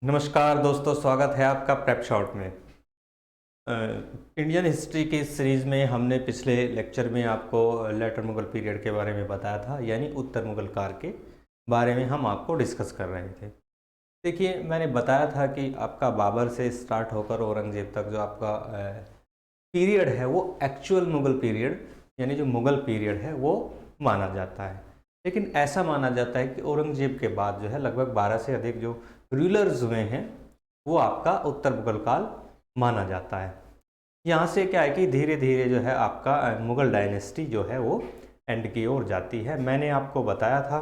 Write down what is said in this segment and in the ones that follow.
नमस्कार दोस्तों, स्वागत है आपका प्रेप शॉट में। इंडियन हिस्ट्री की सीरीज़ में हमने पिछले लेक्चर में आपको लेटर मुगल पीरियड के बारे में बताया था, यानी उत्तर मुगल काल के बारे में हम आपको डिस्कस कर रहे थे। देखिए, मैंने बताया था कि आपका बाबर से स्टार्ट होकर औरंगज़ेब तक जो आपका पीरियड है वो एक्चुअल मुगल पीरियड यानी जो मुगल पीरियड है वो माना जाता है। लेकिन ऐसा माना जाता है कि औरंगज़ेब के बाद जो है लगभग 12 से अधिक जो रूलर्स हुए हैं वो आपका उत्तर मुगल काल माना जाता है। यहाँ से क्या है कि धीरे धीरे जो है आपका मुगल डायनेस्टी जो है वो एंड की ओर जाती है। मैंने आपको बताया था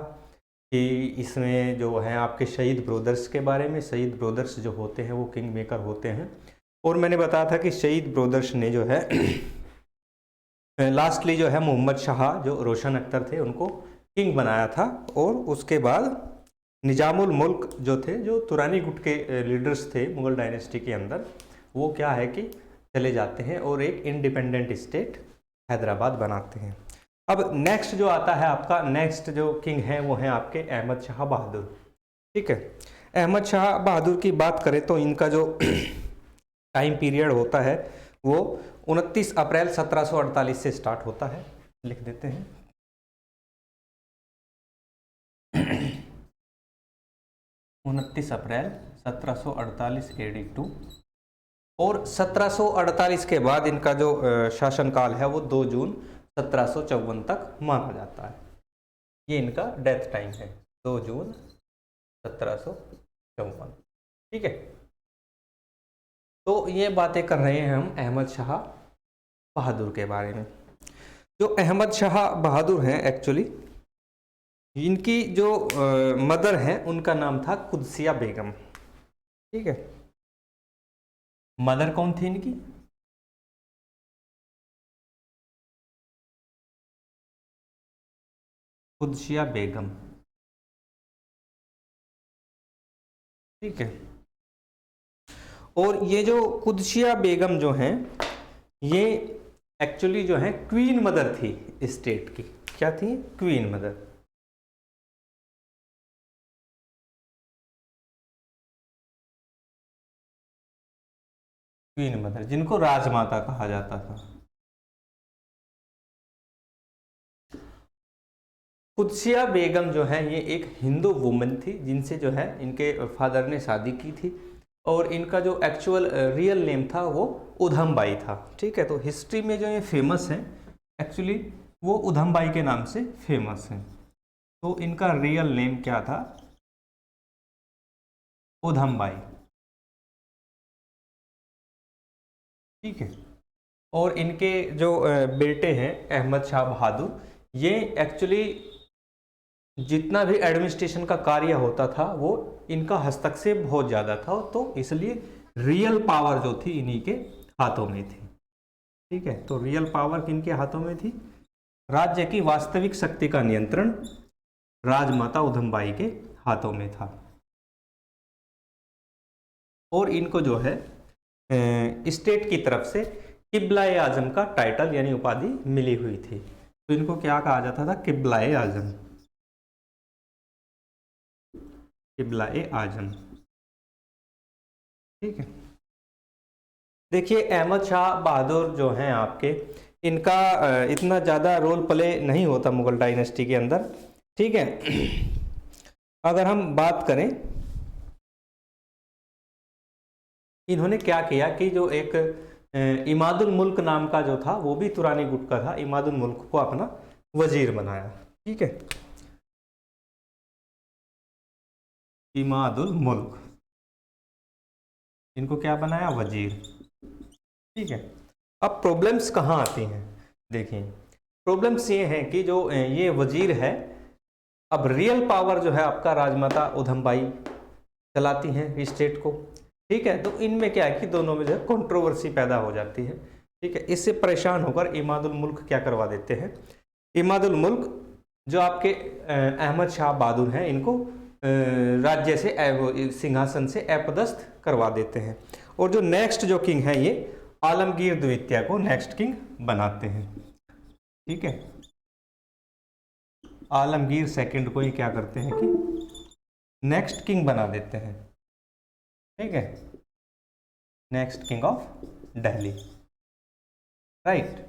कि इसमें जो है आपके शहीद ब्रोदर्स के बारे में, शहीद ब्रोदर्स जो होते हैं वो किंग मेकर होते हैं। और मैंने बताया था कि शहीद ब्रोदर्स ने जो है लास्टली जो है मोहम्मद शाह जो रोशन अख्तर थे उनको किंग बनाया था। और उसके बाद निजामुल मुल्क जो थे, जो तुरानी गुट के लीडर्स थे मुगल डायनेस्टी के अंदर, वो क्या है कि चले जाते हैं और एक इंडिपेंडेंट स्टेट हैदराबाद बनाते हैं। अब नेक्स्ट जो आता है आपका नेक्स्ट जो किंग है वो है आपके अहमद शाह बहादुर। ठीक है, अहमद शाह बहादुर की बात करें तो इनका जो टाइम पीरियड होता है वो 29 अप्रैल 1748 से स्टार्ट होता है। लिख देते हैं 29 अप्रैल 1748 एडी टू। और 1748 के बाद इनका जो शासनकाल है वो 2 जून 1754 तक माना जाता है। ये इनका डेथ टाइम है, 2 जून 1754। ठीक है, तो ये बातें कर रहे हैं हम अहमद शाह बहादुर के बारे में। जो अहमद शाह बहादुर हैं एक्चुअली इनकी जो मदर हैं उनका नाम था कुदसिया बेगम। ठीक है, मदर कौन थी इनकी? कुदसिया बेगम। ठीक है, और ये जो कुदसिया बेगम जो हैं ये एक्चुअली जो है क्वीन मदर थी स्टेट की। क्या थी? Queen mother. क्वीन मदर जिनको राजमाता कहा जाता था। कुदसिया बेगम जो है ये एक हिंदू वुमन थी जिनसे जो है इनके फादर ने शादी की थी। और इनका जो एक्चुअल रियल नेम था वो उधम बाई था। ठीक है, तो हिस्ट्री में जो ये फेमस है एक्चुअली वो उधम बाई के नाम से फेमस है। तो इनका रियल नेम क्या था? उधम बाई। ठीक है, और इनके जो बेटे हैं अहमद शाह बहादुर, ये एक्चुअली जितना भी एडमिनिस्ट्रेशन का कार्य होता था वो इनका हस्तक्षेप बहुत ज़्यादा था, तो इसलिए रियल पावर जो थी इन्हीं के हाथों में थी। ठीक है, तो रियल पावर किनके हाथों में थी? राज्य की वास्तविक शक्ति का नियंत्रण राजमाता उधमबाई के हाथों में था। और इनको जो है स्टेट की तरफ से किबलाए आजम का टाइटल यानी उपाधि मिली हुई थी। तो इनको क्या कहा जाता था? किबलाए आजम। किबलाए आजम। ठीक है, देखिए अहमद शाह बहादुर जो हैं आपके, इनका इतना ज़्यादा रोल प्ले नहीं होता मुगल डायनेस्टी के अंदर। ठीक है, अगर हम बात करें इन्होंने क्या किया कि जो एक इमादुल मुल्क नाम का जो था वो भी तुरानी गुट का था, इमादुल मुल्क को अपना वजीर बनाया। ठीक है, इमादुल मुल्क इनको क्या बनाया? वजीर। ठीक है, अब प्रॉब्लम्स कहाँ आती हैं? देखिए, प्रॉब्लम्स ये हैं कि जो ये वजीर है, अब रियल पावर जो है आपका राजमाता उधमबाई चलाती हैं स्टेट को। ठीक है, तो इनमें क्या है कि दोनों में जो है कंट्रोवर्सी पैदा हो जाती है। ठीक है, इससे परेशान होकर इमादुल मुल्क क्या करवा देते हैं? इमादुल मुल्क जो आपके अहमद शाह बहादुर हैं इनको राज्य से सिंहासन से अपदस्थ करवा देते हैं। और जो नेक्स्ट जो किंग है ये आलमगीर द्वितीय को नेक्स्ट किंग बनाते हैं। ठीक है, आलमगीर सेकंड को ही क्या करते हैं कि नेक्स्ट किंग बना देते हैं। ठीक है, next king of Delhi, right.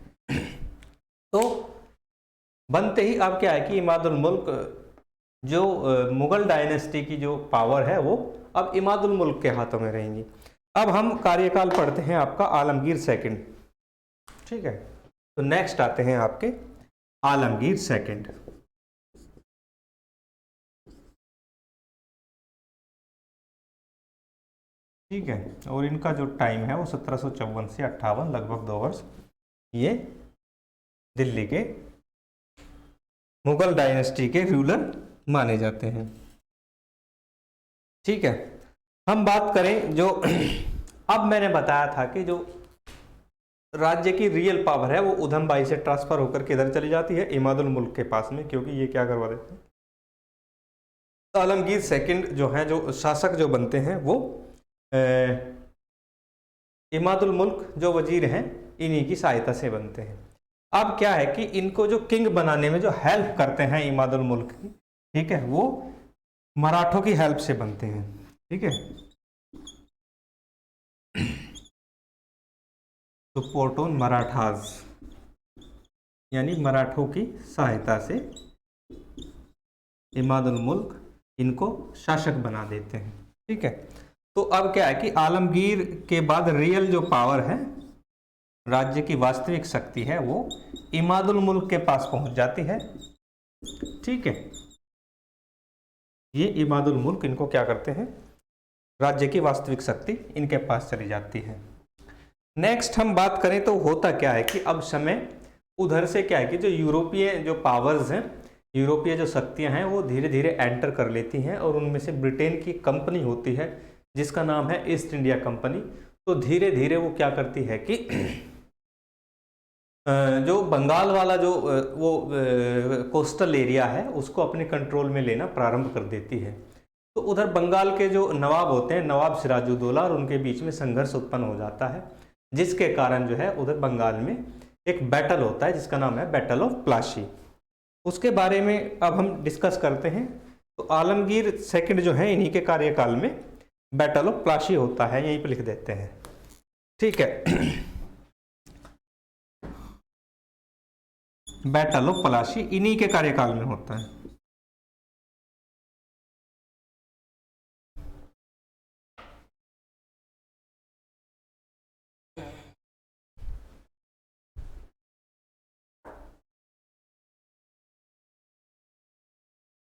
तो बनते ही अब क्या है कि इमादुल मुल्क जो मुगल डायनेस्टी की जो पावर है वो अब इमादुल मुल्क के हाथों में रहेंगी। अब हम कार्यकाल पढ़ते हैं आपका आलमगीर सेकंड, ठीक है। तो नेक्स्ट आते हैं आपके आलमगीर सेकंड। ठीक है, और इनका जो टाइम है वो 1754 से 58, लगभग 2 वर्ष ये दिल्ली के मुगल डायनेस्टी के रूलर माने जाते हैं। ठीक है, हम बात करें जो अब मैंने बताया था कि जो राज्य की रियल पावर है वो उधम बाई से ट्रांसफर होकर किधर चली जाती है, इमादुल मुल्क के पास में, क्योंकि ये क्या करवा देते हैं, आलमगीर सेकंड जो है, जो शासक जो बनते हैं वो इमादुल मुल्क जो वजीर हैं इन्हीं की सहायता से बनते हैं। अब क्या है कि इनको जो किंग बनाने में जो हेल्प करते हैं इमादुल मुल्क की, ठीक है, वो मराठों की हेल्प से बनते हैं। ठीक है, तो सपोर्ट ऑन मराठास, यानी मराठों की सहायता से इमादुल मुल्क इनको शासक बना देते हैं। ठीक है, तो अब क्या है कि आलमगीर के बाद रियल जो पावर है, राज्य की वास्तविक शक्ति है, वो इमादुल मुल्क के पास पहुंच जाती है। ठीक है, ये इमादुल मुल्क इनको क्या करते हैं, राज्य की वास्तविक शक्ति इनके पास चली जाती है। नेक्स्ट हम बात करें तो होता क्या है कि अब समय उधर से क्या है कि जो यूरोपीय जो पावर्स हैं, यूरोपीय जो शक्तियां हैं वो धीरे धीरे एंटर कर लेती हैं, और उनमें से ब्रिटेन की कंपनी होती है जिसका नाम है ईस्ट इंडिया कंपनी। तो धीरे धीरे वो क्या करती है कि जो बंगाल वाला जो वो कोस्टल एरिया है उसको अपने कंट्रोल में लेना प्रारंभ कर देती है। तो उधर बंगाल के जो नवाब होते हैं, नवाब सिराजुद्दौला, और उनके बीच में संघर्ष उत्पन्न हो जाता है, जिसके कारण जो है उधर बंगाल में एक बैटल होता है जिसका नाम है बैटल ऑफ प्लासी। उसके बारे में अब हम डिस्कस करते हैं। तो आलमगीर सेकंड जो है इन्हीं के कार्यकाल में बैटल ऑफ प्लासी होता है, यहीं पे लिख देते हैं। ठीक है, बैटल ऑफ प्लासी इन्हीं के कार्यकाल में होता है।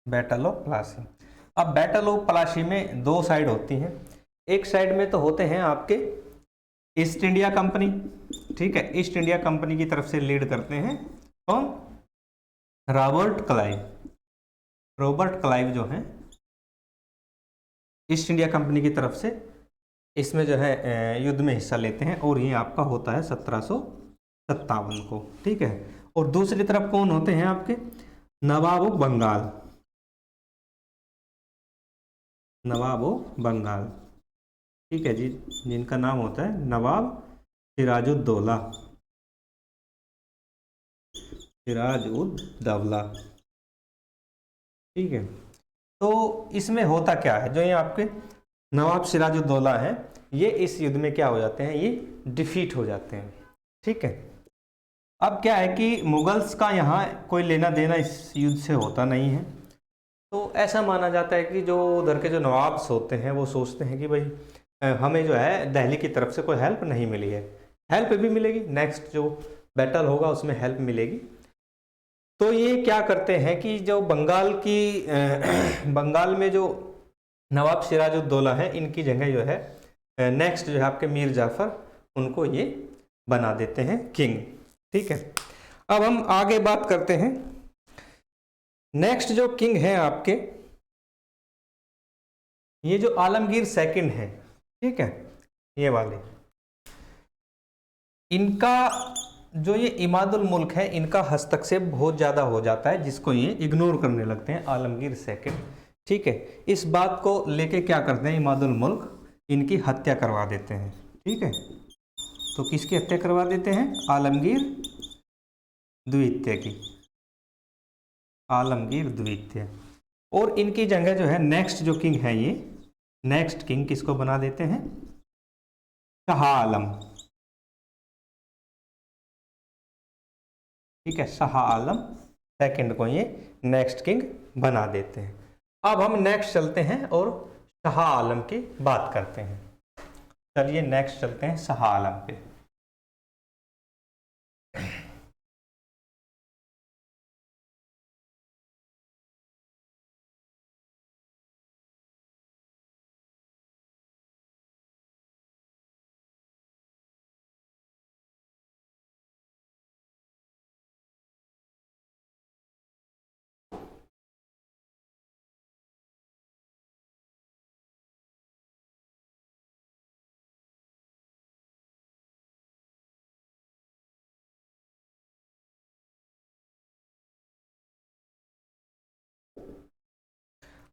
Battle of Plassey. अब बैटल ऑफ प्लासी में 2 साइड होती हैं। एक साइड में तो होते हैं आपके ईस्ट इंडिया कंपनी, ठीक है, ईस्ट इंडिया कंपनी की तरफ से लीड करते हैं कौन, रॉबर्ट क्लाइव। रॉबर्ट क्लाइव जो है ईस्ट इंडिया कंपनी की तरफ से इसमें जो है युद्ध में हिस्सा लेते हैं, और ये आपका होता है 1757 को। ठीक है, और दूसरी तरफ कौन होते हैं आपके, नवाब ऑफ बंगाल, नवाब ऑफ बंगाल। ठीक है जी, जिनका नाम होता है नवाब सिराजुद्दौला, सिराजुद्दौला। ठीक है, तो इसमें होता क्या है, जो ये आपके नवाब सिराजुद्दौला है, ये इस युद्ध में क्या हो जाते हैं, ये डिफीट हो जाते हैं। ठीक है, अब क्या है कि मुगल्स का यहाँ कोई लेना देना इस युद्ध से होता नहीं है। तो ऐसा माना जाता है कि जो उधर के जो नवाब्स होते हैं वो सोचते हैं कि भाई हमें जो है दिल्ली की तरफ से कोई हेल्प नहीं मिली है, हेल्प भी मिलेगी, नेक्स्ट जो बैटल होगा उसमें हेल्प मिलेगी। तो ये क्या करते हैं कि जो बंगाल की बंगाल में जो नवाब सिराजुद्दौला है, इनकी जगह जो है नेक्स्ट जो है आपके मीर जाफर, उनको ये बना देते हैं किंग। ठीक है, अब हम आगे बात करते हैं। नेक्स्ट जो किंग है आपके, ये जो आलमगीर सेकंड है, ठीक है, ये वाले, इनका जो ये इमादुल मुल्क है, इनका हस्तक्षेप बहुत ज़्यादा हो जाता है, जिसको ये इग्नोर करने लगते हैं आलमगीर सेकंड। ठीक है, इस बात को लेके क्या करते हैं, इमादुल मुल्क इनकी हत्या करवा देते हैं। ठीक है, तो किसकी हत्या करवा देते हैं, आलमगीर द्वितीय की, आलमगीर द्वितीय। और इनकी जगह जो है नेक्स्ट जो किंग है ये नेक्स्ट किंग किसको बना देते हैं? शाह आलम। ठीक है, शाह आलम सेकंड को ये नेक्स्ट किंग बना देते हैं। अब हम नेक्स्ट चलते हैं और शाह आलम की बात करते हैं। चलिए नेक्स्ट चलते हैं शाह आलम पे।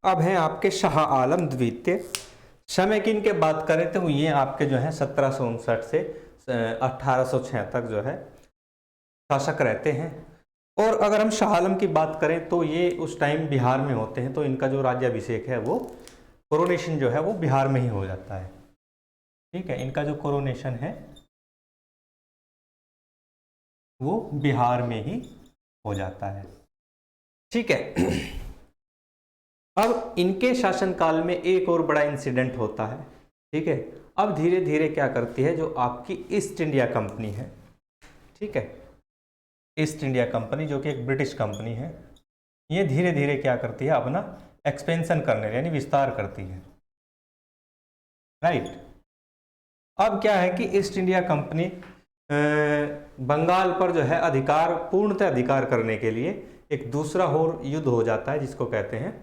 अब हैं आपके शाह आलम द्वितीय। समय की इनके बात करें तो ये आपके जो है 1759 से 1806 तक जो है शासक रहते हैं। और अगर हम शाह आलम की बात करें तो ये उस टाइम बिहार में होते हैं, तो इनका जो राज्याभिषेक है वो कोरोनेशन जो है वो बिहार में ही हो जाता है। ठीक है, इनका जो कोरोनेशन है वो बिहार में ही हो जाता है। ठीक है, अब इनके शासनकाल में एक और बड़ा इंसिडेंट होता है। ठीक है, अब धीरे धीरे क्या करती है जो आपकी ईस्ट इंडिया कंपनी है, ठीक है, ईस्ट इंडिया कंपनी जो कि एक ब्रिटिश कंपनी है, ये धीरे धीरे क्या करती है अपना एक्सपेंशन करने यानी विस्तार करती है। राइट, अब क्या है कि ईस्ट इंडिया कंपनी बंगाल पर जो है अधिकार पूर्णतः अधिकार करने के लिए एक दूसरा और युद्ध हो जाता है जिसको कहते हैं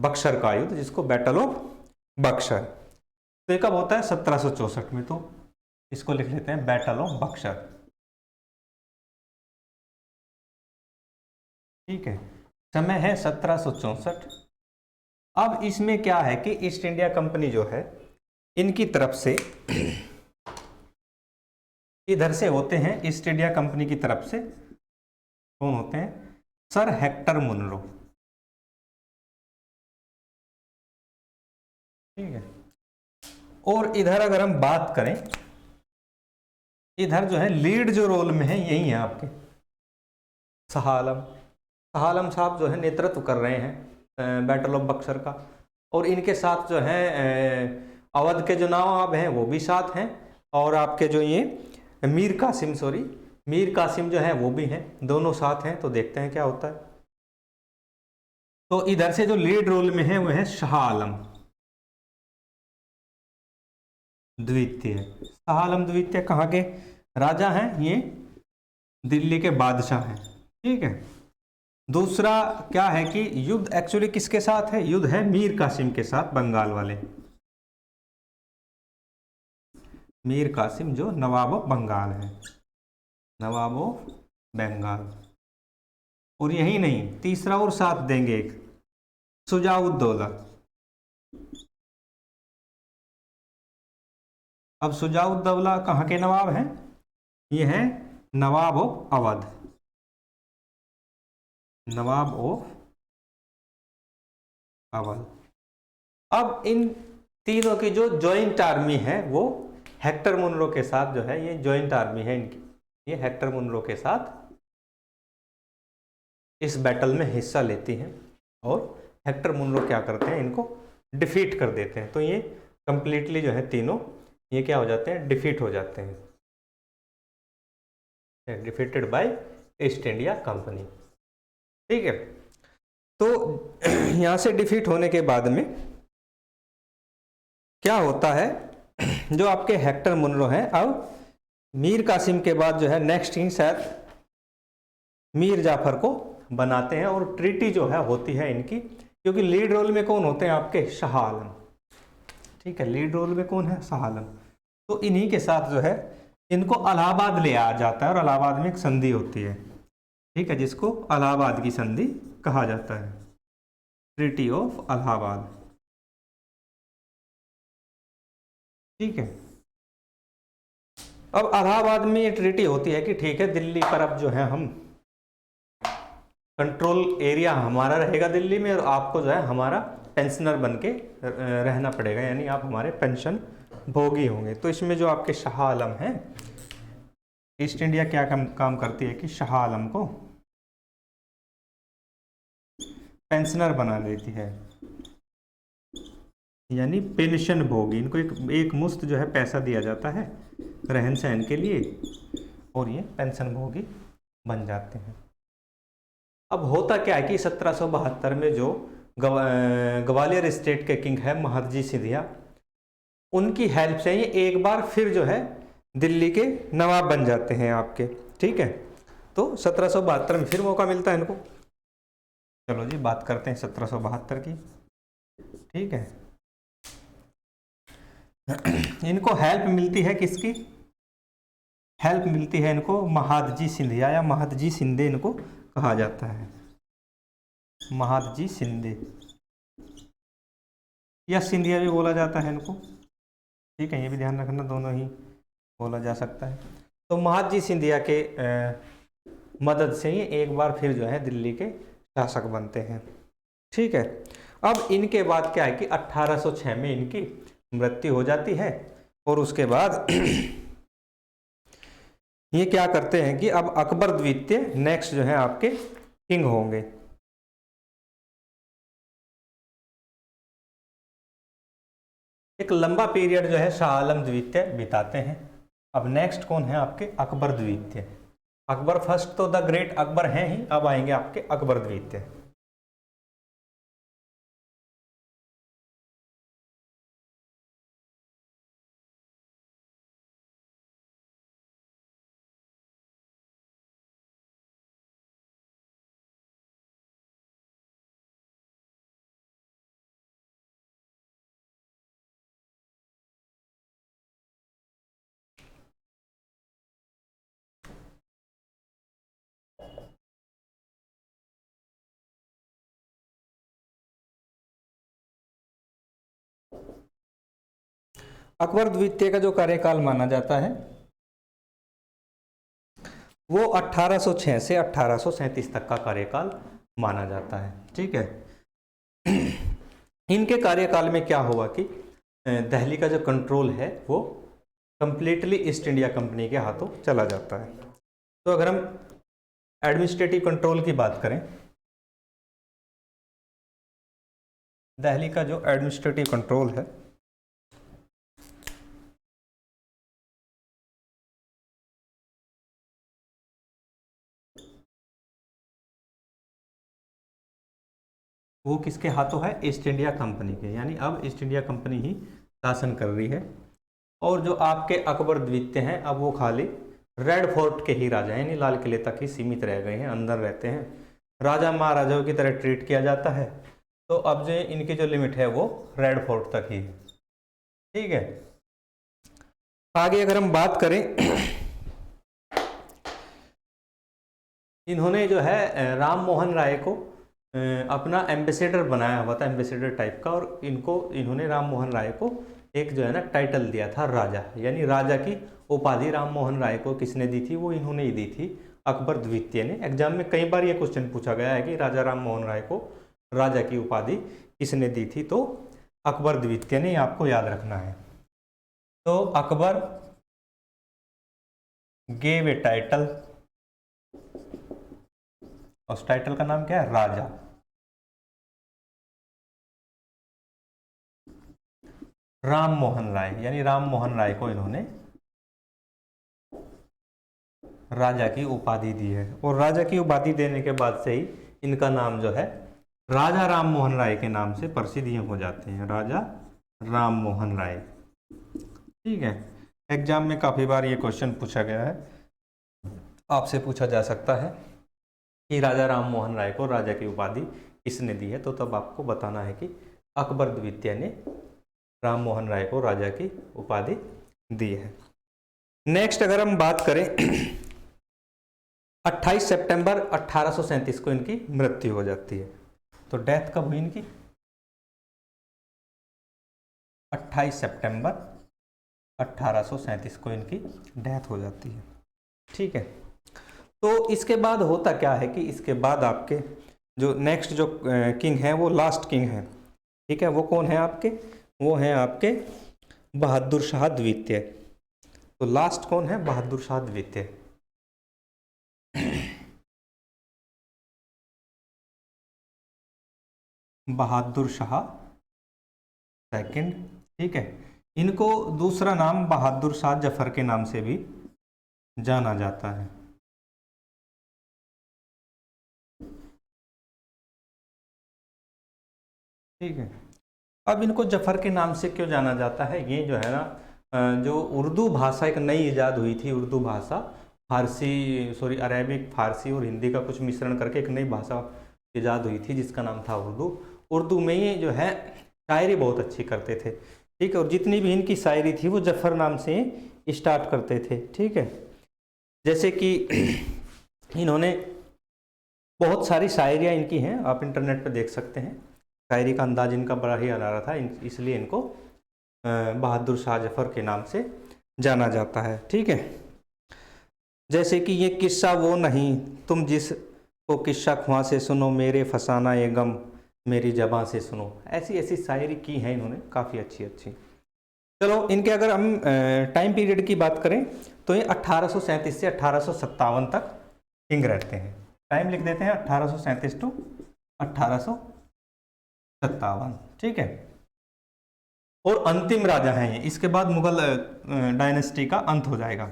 बक्सर का युद्ध, जिसको बैटल ऑफ बक्सर। तो ये कब होता है? 1764 में। तो इसको लिख लेते हैं बैटल ऑफ बक्सर। ठीक है, समय है 1764। अब इसमें क्या है कि ईस्ट इंडिया कंपनी जो है इनकी तरफ से इधर से होते हैं, ईस्ट इंडिया कंपनी की तरफ से कौन होते हैं? Sir Hector Munro. ठीक है, और इधर अगर हम बात करें, इधर जो है लीड जो रोल में है यही है आपके शाह आलम। शाह आलम साहब जो है नेतृत्व कर रहे हैं बैटल ऑफ बक्सर का, और इनके साथ जो है अवध के जो नवाब हैं वो भी साथ हैं, और आपके जो ये मीर कासिम जो है वो भी हैं, दोनों साथ हैं। तो देखते हैं क्या होता है। तो इधर से जो लीड रोल में है वो है शाह आलम द्वितीय। शाह आलम द्वितीय कहाँ के राजा हैं? ये दिल्ली के बादशाह हैं। ठीक है, दूसरा क्या है कि युद्ध एक्चुअली किसके साथ है? युद्ध है मीर कासिम के साथ, बंगाल वाले मीर कासिम जो नवाब ऑफ बंगाल है, नवाब ऑफ बंगाल। और यही नहीं, तीसरा और साथ देंगे एक शुजाउद्दौला। अब शुजाउद्दौला कहाँ के नवाब हैं? ये है नवाब ऑफ अवध, नवाब ऑफ अवध। अब इन तीनों की जो जॉइंट आर्मी है वो हेक्टर मुनरो के साथ जो है, ये जॉइंट आर्मी है इनकी, ये हेक्टर मुनरो के साथ इस बैटल में हिस्सा लेती हैं, और हेक्टर मुनरो क्या करते हैं? इनको डिफीट कर देते हैं। तो ये कंप्लीटली जो है तीनों ये क्या हो जाते हैं? डिफीट हो जाते हैं, defeated by east India company. ठीक है, तो यहां से डिफीट होने के बाद में क्या होता है, जो आपके हेक्टर मुनरो हैं, अब मीर कासिम के बाद जो है नेक्स्ट किंग शायद मीर जाफर को बनाते हैं, और ट्रीटी जो है होती है इनकी, क्योंकि लीड रोल में कौन होते हैं? आपके शाह आलम। ठीक है, लीड रोल में कौन है? शाह आलम। तो इन्हीं के साथ जो है इनको इलाहाबाद ले आ जाता है, और इलाहाबाद में एक संधि होती है, ठीक है, जिसको इलाहाबाद की संधि कहा जाता है, ट्रीटी ऑफ इलाहाबाद। ठीक है, अब इलाहाबाद में ये ट्रीटी होती है कि ठीक है, दिल्ली पर अब जो है हम कंट्रोल एरिया हमारा रहेगा दिल्ली में, और आपको जो है हमारा पेंशनर बन के रहना पड़ेगा, यानी आप हमारे पेंशन भोगी होंगे। तो इसमें जो आपके शाह आलम हैं, ईस्ट इंडिया क्या काम करती है कि शाह आलम को पेंशनर बना लेती है, यानी पेंशन भोगी। इनको एक मुश्त जो है पैसा दिया जाता है रहन सहन के लिए, और ये पेंशन भोगी बन जाते हैं। अब होता क्या है कि 1772 में जो ग्वालियर स्टेट के किंग है महादजी सिंधिया, उनकी हेल्प से ये एक बार फिर जो है दिल्ली के नवाब बन जाते हैं आपके। ठीक है, तो 1772 में फिर मौका मिलता है इनको। चलो जी बात करते हैं 1772 की। ठीक है, इनको हेल्प मिलती है किसकी? हेल्प मिलती है इनको महादजी सिंधिया, या महादजी शिंदे इनको कहा जाता है, महादजी शिंदे या सिंधिया भी बोला जाता है इनको। ठीक है, ये भी ध्यान रखना, दोनों ही बोला जा सकता है। तो महादजी सिंधिया के मदद से ही एक बार फिर जो है दिल्ली के शासक बनते हैं। ठीक है, अब इनके बाद क्या है कि 1806 में इनकी मृत्यु हो जाती है, और उसके बाद ये क्या करते हैं कि अब अकबर द्वितीय नेक्स्ट जो है आपके किंग होंगे। एक लंबा पीरियड जो है शाह आलम द्वितीय बिताते हैं। अब नेक्स्ट कौन है आपके? अकबर द्वितीय। अकबर फर्स्ट तो द ग्रेट अकबर हैं ही, अब आएंगे आपके अकबर द्वितीय। अकबर द्वितीय का जो कार्यकाल माना जाता है वो 1806 से 1837 तक का कार्यकाल माना जाता है। ठीक है, इनके कार्यकाल में क्या हुआ कि दिल्ली का जो कंट्रोल है वो कंप्लीटली ईस्ट इंडिया कंपनी के हाथों चला जाता है। तो अगर हम एडमिनिस्ट्रेटिव कंट्रोल की बात करें, दिल्ली का जो एडमिनिस्ट्रेटिव कंट्रोल है वो किसके हाथों है? ईस्ट इंडिया कंपनी के, यानी अब ईस्ट इंडिया कंपनी ही शासन कर रही है। और जो आपके अकबर द्वितीय हैं अब वो खाली रेड फोर्ट के ही राजा हैं, यानी लाल किले तक ही सीमित रह गए हैं, अंदर रहते हैं, राजा महाराजाओं की तरह ट्रीट किया जाता है। तो अब जो इनकी जो लिमिट है वो रेड फोर्ट तक ही है। ठीक है, आगे अगर हम बात करें, इन्होंने जो है राम मोहन राय को अपना एम्बेसडर बनाया हुआ था, एम्बेसडर टाइप का, और इन्होंने राम मोहन राय को एक जो है ना टाइटल दिया था राजा, यानी राजा की उपाधि राम मोहन राय को किसने दी थी? वो इन्होंने ही दी थी, अकबर द्वितीय ने। एग्जाम में कई बार ये क्वेश्चन पूछा गया है कि राजा राम मोहन राय को राजा की उपाधि किसने दी थी? तो अकबर द्वितीय ने, आपको याद रखना है। तो अकबर गेव ए टाइटल, उस टाइटल का नाम क्या है? राजा। राम मोहन राय, यानी राम मोहन राय को इन्होंने राजा की उपाधि दी है, और राजा की उपाधि देने के बाद से ही इनका नाम जो है राजा राम मोहन राय के नाम से प्रसिद्ध हो जाते हैं, राजा राम मोहन राय। ठीक है, एग्जाम में काफ़ी बार ये क्वेश्चन पूछा गया है, आपसे पूछा जा सकता है कि राजा राम मोहन राय को राजा की उपाधि किसने दी है? तो तब आपको बताना है कि अकबर द्वितीय ने राम मोहन राय को राजा की उपाधि दी है। नेक्स्ट अगर हम बात करें 28 सितंबर 1837 को इनकी मृत्यु हो जाती है। तो डेथ कब हुई इनकी? 28 सितंबर 1837 को इनकी डेथ हो जाती है। ठीक है, तो इसके बाद होता क्या है कि इसके बाद आपके जो नेक्स्ट जो किंग हैं वो लास्ट किंग हैं, ठीक है, वो कौन है आपके? वो हैं आपके बहादुर शाह द्वितीय। तो लास्ट कौन है? बहादुर शाह द्वितीय। बहादुर शाह सेकंड, ठीक है। इनको दूसरा नाम बहादुर शाह जफर के नाम से भी जाना जाता है। ठीक है, अब इनको जफर के नाम से क्यों जाना जाता है? ये जो है ना, जो उर्दू भाषा एक नई ईजाद हुई थी, उर्दू भाषा अरेबिक, फारसी और हिंदी का कुछ मिश्रण करके एक नई भाषा ईजाद हुई थी जिसका नाम था उर्दू। उर्दू में ये जो है शायरी बहुत अच्छी करते थे, ठीक है। और जितनी भी इनकी शायरी थी वो जफर नाम से स्टार्ट करते थे, ठीक है। जैसे कि इन्होंने बहुत सारी शायरियाँ इनकी हैं, आप इंटरनेट पर देख सकते हैं। शायरी का अंदाज इनका बड़ा ही अनारा था, इसलिए इनको बहादुर शाह जफर के नाम से जाना जाता है, ठीक है। जैसे कि ये किस्सा वो नहीं तुम जिस को किस्सा ख्वां से सुनो, मेरे फसाना ये गम मेरी ज़बां से सुनो। ऐसी ऐसी शायरी की है इन्होंने, काफ़ी अच्छी अच्छी। चलो, इनके अगर हम टाइम पीरियड की बात करें तो ये 1837 से 1857 तक किंग रहते हैं। टाइम लिख देते हैं 1837 टू 1857, ठीक है। और अंतिम राजा हैं ये, इसके बाद मुगल डायनेस्टी का अंत हो जाएगा।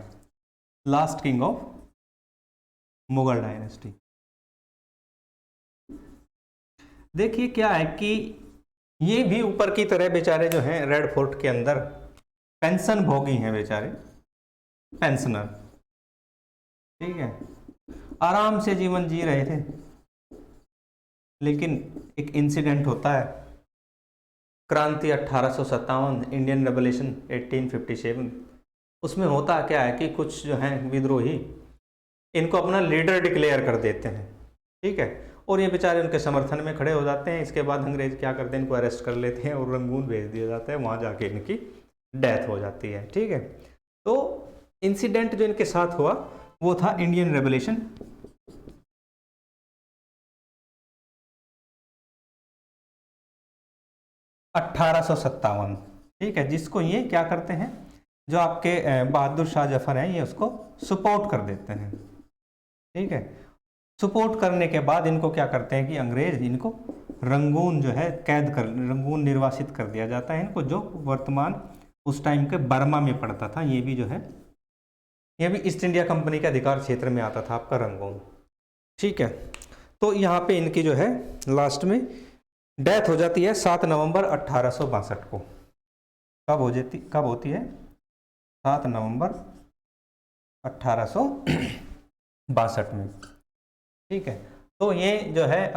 Last king of Mughal dynasty. देखिए क्या है कि ये भी ऊपर की तरह बेचारे जो हैं रेड फोर्ट के अंदर पेंशन भोगी हैं बेचारे, पेंशनर, ठीक है। आराम से जीवन जी रहे थे, लेकिन एक इंसिडेंट होता है, क्रांति 1857, इंडियन रेवोल्यूशन 1857। उसमें होता क्या है कि कुछ जो हैं विद्रोही इनको अपना लीडर डिक्लेयर कर देते हैं, ठीक है। और ये बेचारे उनके समर्थन में खड़े हो जाते हैं। इसके बाद अंग्रेज क्या करते हैं, इनको अरेस्ट कर लेते हैं और रंगून भेज दिया जाता है, वहाँ जाके इनकी डेथ हो जाती है, ठीक है। तो इंसिडेंट जो इनके साथ हुआ वो था इंडियन रेवोल्यूशन 1857, ठीक है। जिसको ये क्या करते हैं, जो आपके बहादुर शाह जफर हैं, ये उसको सपोर्ट कर देते हैं, ठीक है। सपोर्ट करने के बाद इनको क्या करते हैं कि अंग्रेज इनको रंगून जो है कैद कर, रंगून निर्वासित कर दिया जाता है इनको, जो वर्तमान उस टाइम के बर्मा में पड़ता था। ये भी जो है, ये भी ईस्ट इंडिया कंपनी के अधिकार क्षेत्र में आता था आपका रंगून, ठीक है। तो यहाँ पे इनकी जो है लास्ट में डेथ हो जाती है 7 नवंबर 1862 को। कब होती है? 7 नवंबर 1862 में, ठीक है। तो ये जो है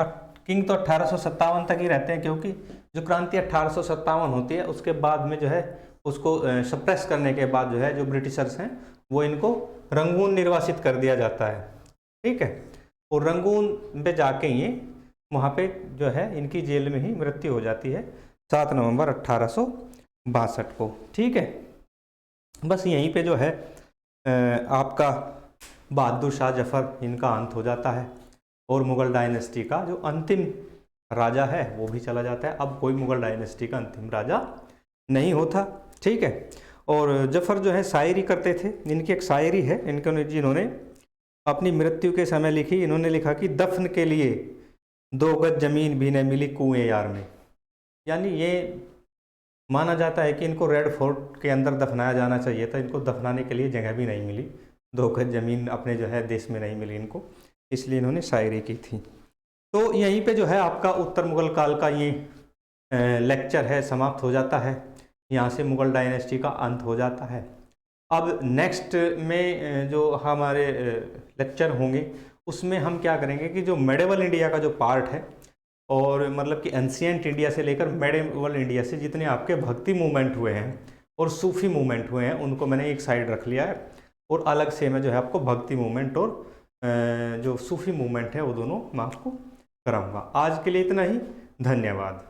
किंग तो 1857 तक ही रहते हैं, क्योंकि जो क्रांति 1857 होती है उसके बाद में जो है उसको सप्रेस करने के बाद जो है जो ब्रिटिशर्स हैं वो इनको रंगून निर्वासित कर दिया जाता है, ठीक है। और रंगून पे जाके ये वहाँ पे जो है इनकी जेल में ही मृत्यु हो जाती है 7 नवंबर 1862 को, ठीक है। बस यहीं पे जो है आपका बहादुर शाह जफर इनका अंत हो जाता है और मुगल डायनेस्टी का जो अंतिम राजा है वो भी चला जाता है। अब कोई मुगल डायनेस्टी का अंतिम राजा नहीं होता, ठीक है। और जफर जो है शायरी करते थे। इनकी एक शायरी है इनके, जिन्होंने अपनी मृत्यु के समय लिखी। इन्होंने लिखा कि दफन के लिए 2 गज जमीन भी न मिली कुएं यार में। यानी ये माना जाता है कि इनको रेड फोर्ट के अंदर दफनाया जाना चाहिए था, इनको दफनाने के लिए जगह भी नहीं मिली, 2 गज जमीन अपने जो है देश में नहीं मिली इनको, इसलिए इन्होंने शायरी की थी। तो यहीं पे जो है आपका उत्तर मुगल काल का ये लेक्चर है समाप्त हो जाता है। यहाँ से मुगल डायनेस्टी का अंत हो जाता है। अब नेक्स्ट में जो हमारे लेक्चर होंगे उसमें हम क्या करेंगे कि जो मेडिवल इंडिया का जो पार्ट है, और मतलब कि एंशिएंट इंडिया से लेकर मेडिवल इंडिया से जितने आपके भक्ति मूवमेंट हुए हैं और सूफी मूवमेंट हुए हैं उनको मैंने एक साइड रख लिया है, और अलग से मैं जो है आपको भक्ति मूवमेंट और जो सूफी मूवमेंट है वो दोनों मैं आपको कराऊंगा। आज के लिए इतना ही, धन्यवाद।